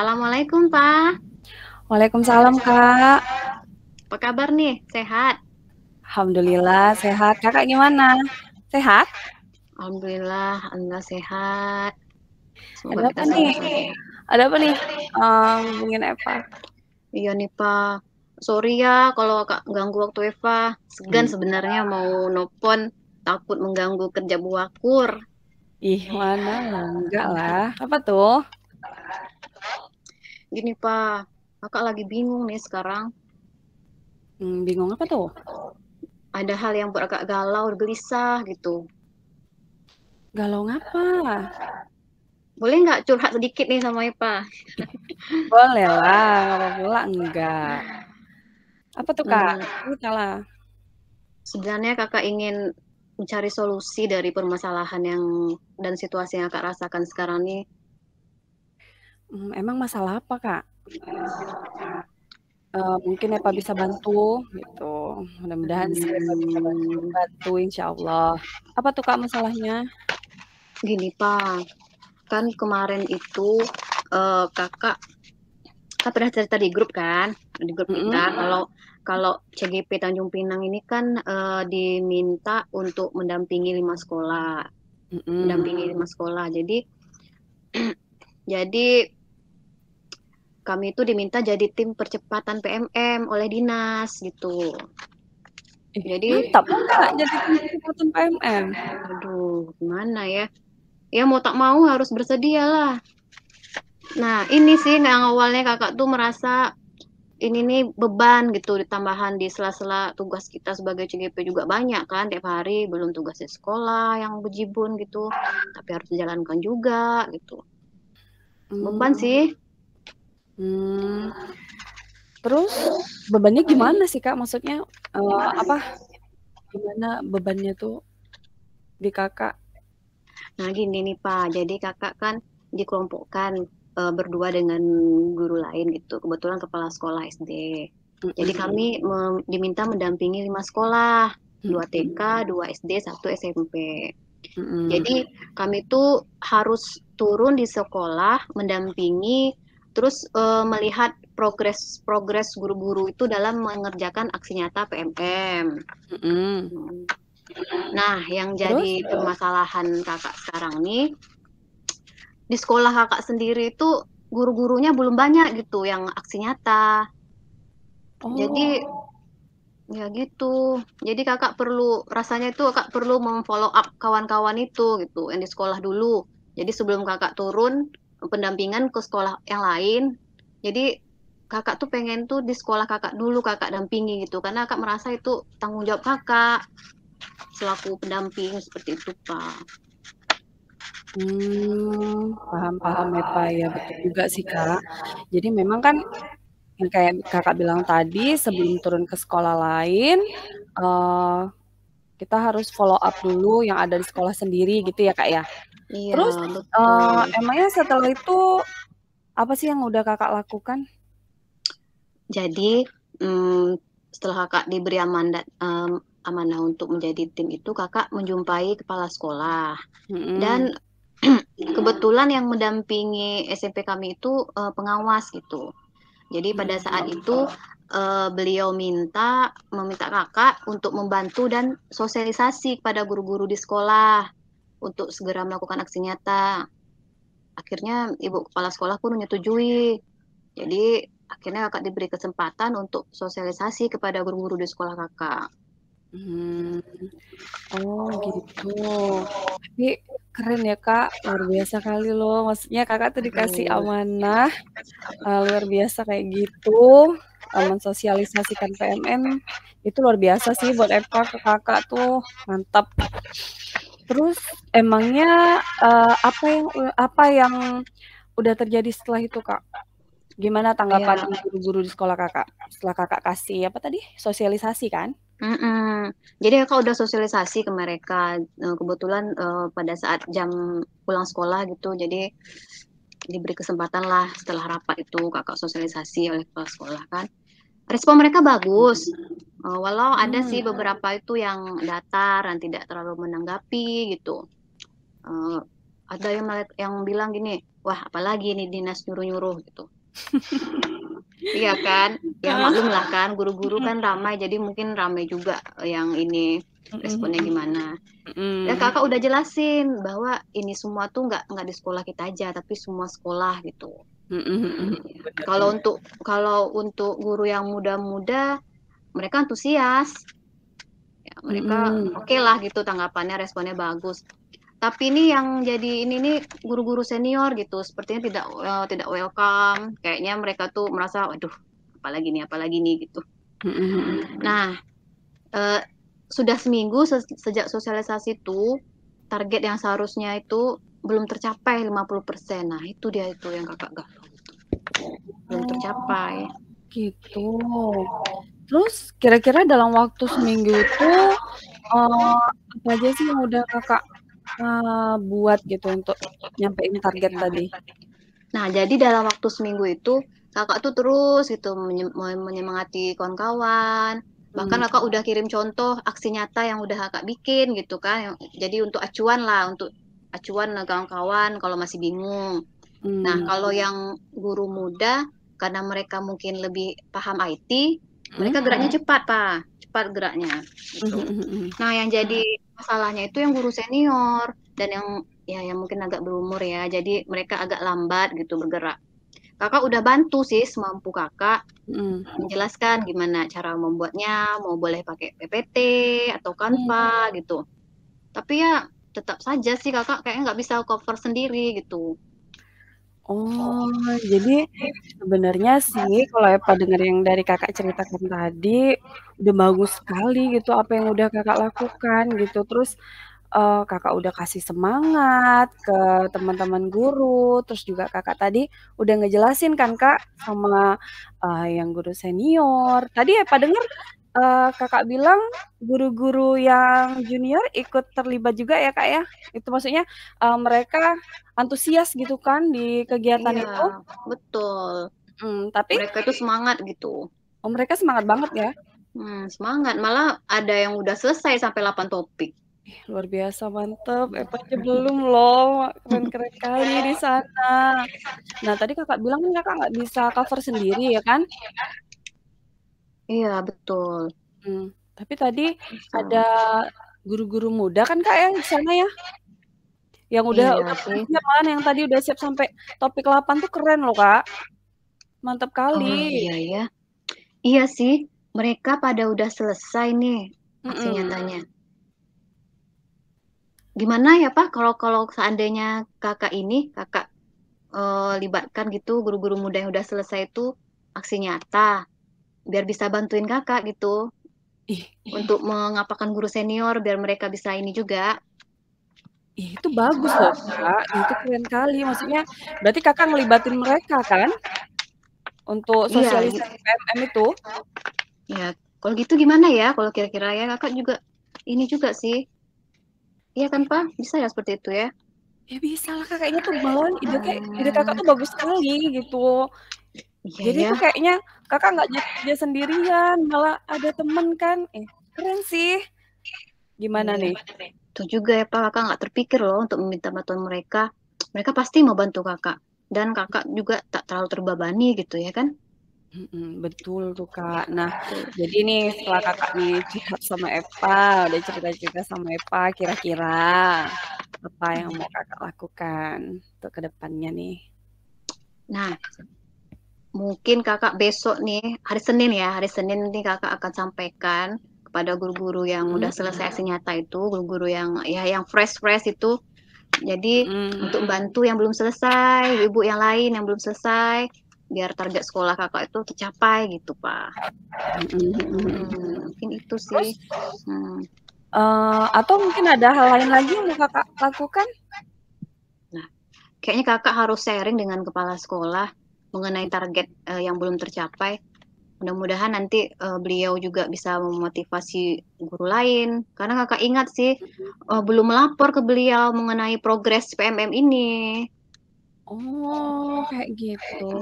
Assalamualaikum, Pak. Waalaikumsalam, Kak. Apa kabar nih? Sehat? Alhamdulillah sehat. Kakak gimana? Sehat? Alhamdulillah, Alhamdulillah sehat. Semoga Ada kita apa nih? semua sehat. Ada apa nih? Hubungin Eva. Iya nih, Pak. Sorry ya kalau Kak ganggu waktu Eva. Segan Hmm. sebenarnya mau nelpon, takut mengganggu kerja buakur. Ih, mana lah? Enggak lah. Apa tuh? Gini, Pak. Kakak lagi bingung nih sekarang. Bingung apa tuh? Ada hal yang buat Kakak galau, gelisah gitu. Galau ngapa? Boleh nggak curhat sedikit nih sama Eva? Boleh lah, apa pula enggak. Apa tuh, Kak? Hmm, Ceritalah. Sebenarnya Kakak ingin mencari solusi dari permasalahan yang dan situasi yang Kakak rasakan sekarang nih. Emang masalah apa, Kak? Mungkin Eva bisa bantu gitu. Mudah-mudahan sih Eva bisa Hmm, bantu insya Allah. Apa tuh, Kak, masalahnya? Gini Pak, kan kemarin itu kakak kan pernah cerita di grup kan, di grup kita Mm-mm. kalau kalau CGP Tanjung Pinang ini kan diminta untuk Mm-mm. mendampingi 5 sekolah. Jadi kami itu diminta jadi tim percepatan PMM oleh dinas gitu. Jadi, Mantap, Kak, jadi tim percepatan PMM. aduh, gimana ya? Ya mau tak mau harus bersedia lah. Nah, ini sih yang awalnya kakak tuh merasa ini nih beban gitu, ditambahan di sela-sela tugas kita sebagai CGP juga banyak kan tiap hari, belum tugas di sekolah yang bejibun gitu, tapi harus dijalankan juga gitu. Beban Mmm, sih. mmm, terus bebannya gimana sih, Kak? Maksudnya, apa, gimana bebannya tuh di Kakak? Nah, gini nih Pak, jadi kakak kan dikelompokkan berdua dengan guru lain gitu. Kebetulan kepala sekolah SD. Jadi Mhm, kami diminta mendampingi 5 sekolah, dua mhm, TK, 2 SD, 1 SMP. mhm, Jadi kami tuh harus turun di sekolah, mendampingi, terus melihat progres guru-guru itu dalam mengerjakan aksi nyata PMM. mhm. Nah, yang Terus? jadi permasalahan kakak sekarang nih, di sekolah kakak sendiri itu guru-gurunya belum banyak gitu yang aksi nyata. Jadi Oh, ya gitu. Jadi kakak perlu rasanya itu kakak perlu memfollow up kawan-kawan itu gitu yang di sekolah dulu. Jadi sebelum kakak turun pendampingan ke sekolah yang lain. Jadi kakak tuh pengen tuh di sekolah kakak dulu kakak dampingi gitu karena kakak merasa itu tanggung jawab kakak selaku pendamping seperti itu, Pak. paham paham ya, Pak, ya, betul juga sih, Kak. Jadi memang kan yang kayak Kakak bilang tadi, sebelum turun ke sekolah lain, eee, kita harus follow up dulu yang ada di sekolah sendiri gitu ya, Kak, ya? Iya, Terus, betul. emangnya setelah itu apa sih yang udah Kakak lakukan? Jadi, mmm, setelah Kakak diberi amanah untuk menjadi tim itu, Kakak menjumpai kepala sekolah. Dan Mhm. kebetulan yang mendampingi SMP kami itu, pengawas gitu. Jadi pada saat Mmm. itu, beliau meminta Kakak untuk membantu dan sosialisasi kepada guru-guru di sekolah, untuk segera melakukan aksi nyata. Akhirnya ibu kepala sekolah pun menyetujui. Jadi akhirnya Kakak diberi kesempatan untuk sosialisasi kepada guru-guru di sekolah Kakak. Mmm. Oh gitu. Tapi keren ya Kak, luar biasa kali loh. Maksudnya Kakak tuh dikasih Aduh, amanah, luar biasa kayak gitu, mensosialisasikan PMM, itu luar biasa sih buat Eva ke Kakak tuh, mantap. Terus emangnya, apa yang udah terjadi setelah itu Kak? Gimana tanggapan iya, guru-guru di sekolah Kakak? Setelah Kakak kasih apa tadi, sosialisasi kan? mhm. Jadi Kakak udah sosialisasi ke mereka, kebetulan, pada saat jam pulang sekolah gitu, jadi diberi kesempatan lah setelah rapat itu Kakak sosialisasi oleh kepala sekolah kan. Respon mereka bagus, walau ada sih Mmm, beberapa itu yang datar dan tidak terlalu menanggapi gitu, eee, ada yang bilang gini, wah apalagi nih dinas nyuruh-nyuruh gitu. Iya kan? Ya maklum lah kan, guru-guru kan ramai, jadi mungkin ramai juga yang ini responnya gimana. Ya kakak udah jelasin bahwa ini semua tuh nggak di sekolah kita aja, tapi semua sekolah gitu. Kalau Bener-bener. untuk guru yang muda-muda, mereka antusias. Ya, mereka oke lah gitu tanggapannya, responnya bagus. Tapi ini yang jadi ini nih guru-guru senior gitu, sepertinya tidak welcome. Kayaknya mereka tuh merasa, waduh, apalagi nih gitu. Nah, sudah seminggu sejak sosialisasi itu, target yang seharusnya itu belum tercapai 50%. Nah, itu dia itu yang kakak galau. Belum tercapai. Gitu. Terus kira-kira dalam waktu seminggu itu apa aja sih yang udah kakak buat gitu untuk nyampein target tadi? Nah, jadi dalam waktu seminggu itu kakak tuh terus gitu menyemangati kawan-kawan. Bahkan kakak udah kirim contoh aksi nyata yang udah kakak bikin gitu kan. Jadi untuk acuan lah, untuk acuan kawan-kawan kalau masih bingung. Nah, kalau yang guru muda karena mereka mungkin lebih paham IT, mereka geraknya cepat, Pak. Cepat geraknya gitu. Nah, yang jadi masalahnya itu yang guru senior dan yang mungkin agak berumur ya. Jadi mereka agak lambat gitu bergerak. Kakak udah bantu sih semampu kakak menjelaskan gimana cara membuatnya, mau boleh pakai PPT atau Canva gitu. Tapi ya tetap saja sih kakak kayaknya nggak bisa cover sendiri gitu. Oh, jadi sebenarnya sih kalau Epa denger yang dari kakak ceritakan tadi, udah bagus sekali gitu apa yang udah kakak lakukan gitu. Terus kakak udah kasih semangat ke teman-teman guru, terus juga kakak tadi udah ngejelasin kan Kak sama yang guru senior. Tadi Epa denger kakak bilang guru-guru yang junior ikut terlibat juga ya Kak ya? Itu maksudnya mereka antusias gitu kan di kegiatan Iya, itu? betul. Tapi Mereka itu semangat gitu. mereka semangat banget ya? Semangat. Malah ada yang udah selesai sampai 8 topik. Luar biasa mantep, Epa aja belum loh, keren-keren kali di sana. Nah tadi kakak bilang kan kakak nggak bisa cover sendiri ya kan? Iya, betul. Tapi tadi ada So, guru-guru muda kan kak ya di sana ya? Yang udah iya sih. siap kan, yang tadi udah siap sampai topik 8 tuh keren loh kak. Mantap kali. Oh iya ya. Iya sih. Mereka pada udah selesai nih aksi Mm-mm. nyatanya. Gimana ya Pak kalau kalau seandainya kakak libatkan gitu guru-guru muda yang udah selesai itu aksi nyata biar bisa bantuin kakak gitu Ih, untuk mengapakan guru senior biar mereka bisa ini juga. itu bagus loh kak, itu keren kali. Maksudnya berarti kakak ngelibatin mereka kan untuk Iya, sosialisasi PMM itu? ya. Kalau gitu gimana ya? Kalau kira-kira ya kakak juga ini juga sih. Iya kan Pak? Bisa ya seperti itu ya? Ya bisa lah Kak, kayaknya tuh malahan ide Kakak tuh bagus sekali gitu. Iya Jadi ya. tuh kayaknya Kakak nggak kerja sendirian, malah ada temen kan. Keren sih. Gimana Iya. nih? Itu juga ya Pak, kakak nggak terpikir loh untuk meminta bantuan mereka. Mereka pasti mau bantu kakak. Dan kakak juga tak terlalu terbebani gitu ya kan? Betul tuh Kak. Nah, jadi nih setelah Kakak nih curhat sama Eva, udah cerita-cerita sama Eva, kira-kira apa yang mau Kakak lakukan untuk kedepannya nih? Nah, mungkin kakak besok nih, hari Senin nih kakak akan sampaikan kepada guru-guru yang udah selesai aksi nyata itu, guru-guru yang ya yang fresh-fresh itu. Jadi untuk bantu yang belum selesai, ibu yang lain yang belum selesai, biar target sekolah kakak itu tercapai gitu, Pak. Mungkin itu sih. Terus Hmm. atau mungkin ada hal lain lagi yang mau Kakak lakukan? Nah, kayaknya kakak harus sharing dengan kepala sekolah mengenai target yang belum tercapai. Mudah-mudahan nanti beliau juga bisa memotivasi guru lain. Karena kakak ingat sih, belum melapor ke beliau mengenai progres PMM ini. Oh, kayak gitu.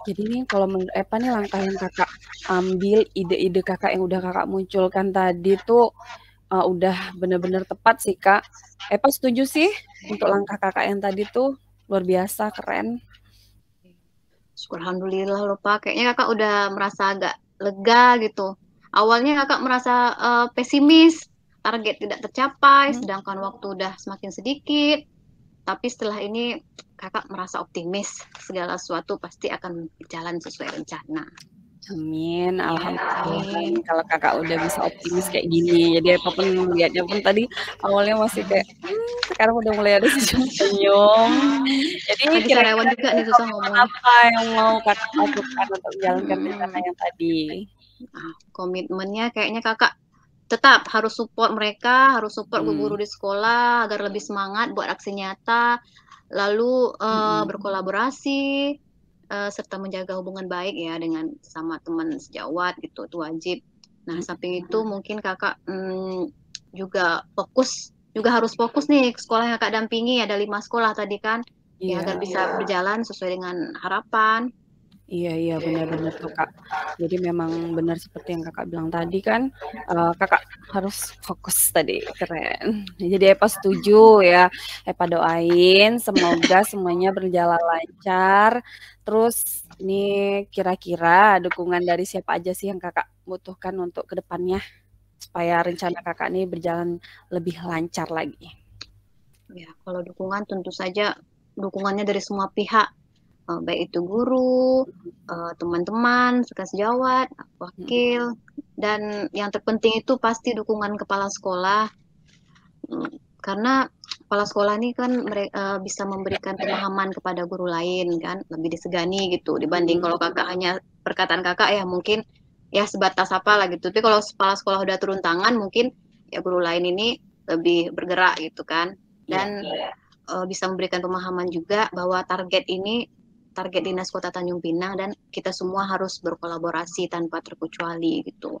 Jadi nih kalau menurut Eva nih langkah yang Kakak ambil, ide-ide Kakak yang udah Kakak munculkan tadi tuh udah bener-bener tepat sih, Kak. Eva setuju sih untuk langkah Kakak yang tadi tuh. luar biasa, keren. Syukur alhamdulillah loh Pak. Kayaknya kakak udah merasa agak lega gitu. Awalnya kakak merasa pesimis, target tidak tercapai, sedangkan waktu udah semakin sedikit. Tapi setelah ini kakak merasa optimis, segala sesuatu pasti akan berjalan sesuai rencana. Amin, alhamdulillah Amin. kalau kakak udah bisa optimis kayak gini. Jadi apapun lihatnya pun tadi awalnya masih kayak, sekarang udah mulai ada senyum-senyum. Jadi Lagi sarawan kira-kira juga nih nih susah komitmen ngomong. apa yang mau kakak lakukan untuk menjalankan rencana Hmm. yang tadi? Komitmennya kayaknya kakak tetap harus support mereka, harus support guru-guru Hmm. di sekolah agar lebih semangat buat aksi nyata, lalu berkolaborasi serta menjaga hubungan baik ya dengan sama teman sejawat gitu, itu wajib. Nah, samping itu mungkin kakak juga harus fokus nih ke sekolah yang kakak dampingi, ada 5 sekolah tadi kan, ya agar Iya. bisa berjalan sesuai dengan harapan. Iya benar-benar tuh Kak. Jadi memang benar seperti yang Kakak bilang tadi kan, Kakak harus fokus tadi, keren. Jadi Epa setuju ya, Epa doain semoga semuanya berjalan lancar. Terus ini kira-kira dukungan dari siapa aja sih yang Kakak butuhkan untuk ke depannya, supaya rencana Kakak nih berjalan lebih lancar lagi? Ya, kalau dukungan tentu saja dukungannya dari semua pihak, baik itu guru, teman-teman, sejawat, wakil, dan yang terpenting itu pasti dukungan kepala sekolah. Karena kepala sekolah ini kan bisa memberikan pemahaman kepada guru lain kan, lebih disegani gitu dibanding kalau kakak hanya perkataan kakak ya mungkin ya sebatas apa lah gitu. Tapi kalau kepala sekolah udah turun tangan mungkin ya guru lain ini lebih bergerak gitu kan. Dan bisa memberikan pemahaman juga bahwa target Dinas Kota Tanjung Pinang dan kita semua harus berkolaborasi tanpa terkecuali gitu.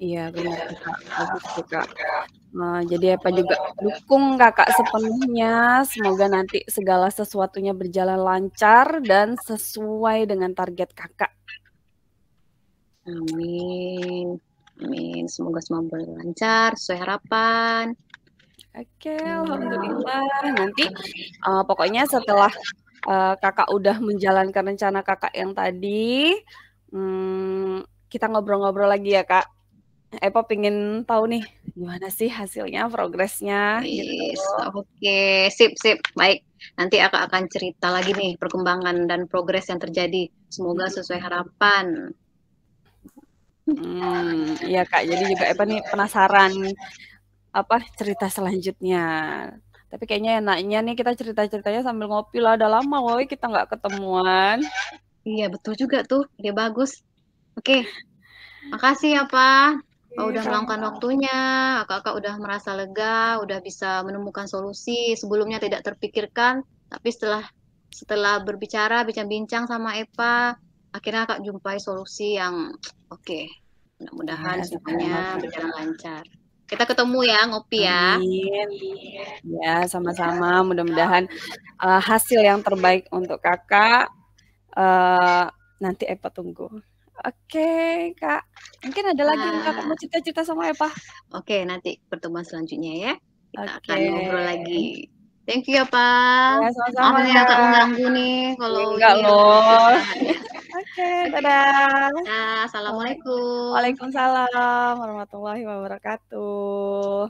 Iya benar tuh Kak, bagus tuh Kak. Jadi Epa juga dukung Kakak sepenuhnya, semoga nanti segala sesuatunya berjalan lancar dan sesuai dengan target Kakak. Amin. Amin. Semoga semua lancar sesuai harapan. Oke, alhamdulillah. Nanti pokoknya setelah Kakak udah menjalankan rencana Kakak yang tadi, kita ngobrol-ngobrol lagi ya Kak. Epa pengen tahu nih gimana sih hasilnya, progresnya gitu. Oke, sip. Baik, nanti akan cerita lagi nih perkembangan dan progres yang terjadi. Semoga sesuai harapan. Iya Kak, jadi juga Epa nih penasaran apa cerita selanjutnya. Tapi kayaknya enaknya nih kita cerita-ceritanya sambil ngopi lah. Udah lama woy kita nggak ketemuan. Iya, betul juga tuh. Dia bagus. Oke, makasih ya Pak. Udah meluangkan waktunya, kakak udah merasa lega, udah bisa menemukan solusi sebelumnya tidak terpikirkan, tapi setelah berbicara, bincang-bincang sama Epa, akhirnya kakak jumpai solusi yang oke. Mudah-mudahan Iya, sama-sama semuanya Kak. berjalan lancar. Kita ketemu ya, ngopi ya. Amin. Ya, sama-sama. Mudah-mudahan hasil yang terbaik untuk Kakak. Nanti Epa tunggu. Oke, Kak. Mungkin ada lagi yang Kakak mau cerita-cerita sama Epa? Oke, nanti pertemuan selanjutnya ya. Kita akan Oke. ngobrol lagi. Thank you ya, Pak. Ya, Maaf sama-sama, nih kakak Kak. mengganggu nih kalau Enggak ini lagi loh. istirahat ya. Oke, dadah. Ya, assalamualaikum. Waalaikumsalam warahmatullahi wabarakatuh.